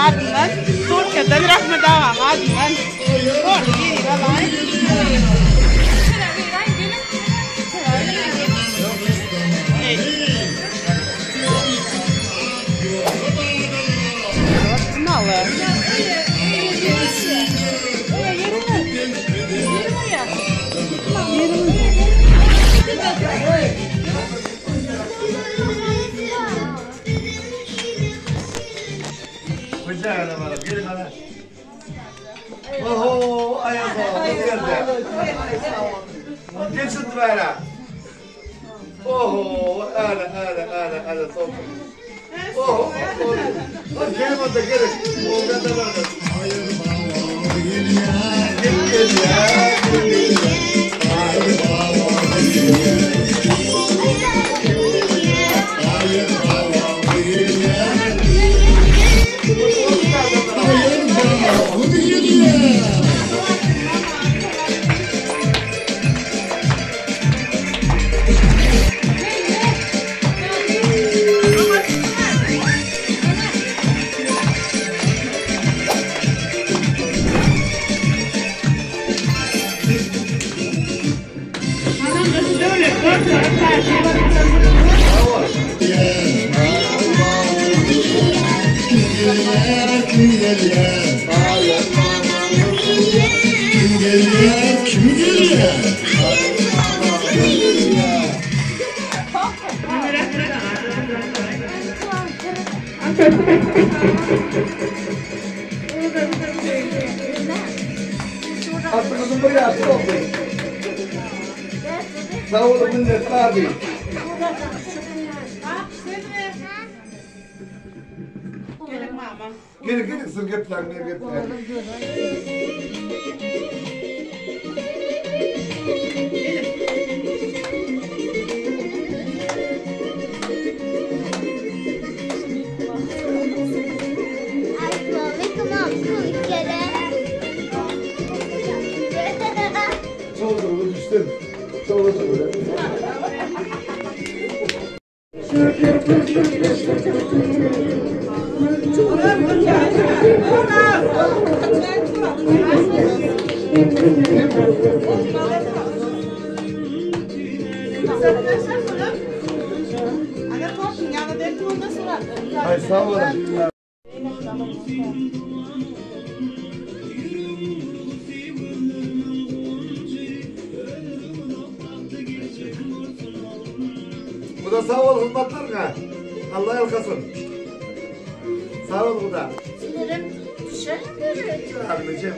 ardından Türkiye'de bir rahmet devam ardından doğru iyi vallahi. Malı. Bıçağı da var, gelin hadi. Oho, ayağım geldi. Geçin böyle. Oho, öyle, son. Oho, gelin hadi, gelin. O kadar var. Gelin ya. Kim geliyor? Aslında buraya atı oldu. Sağ olun millet abi. Gelin sır getiren bir getiren. Çoğu düştüm. Çoğu Hayır, sağ olun. Bu da sağ ol hırmatlar ka. Allah yalkasın. Sağ ol bu da. Sinirim düşer mi? Anneciğim.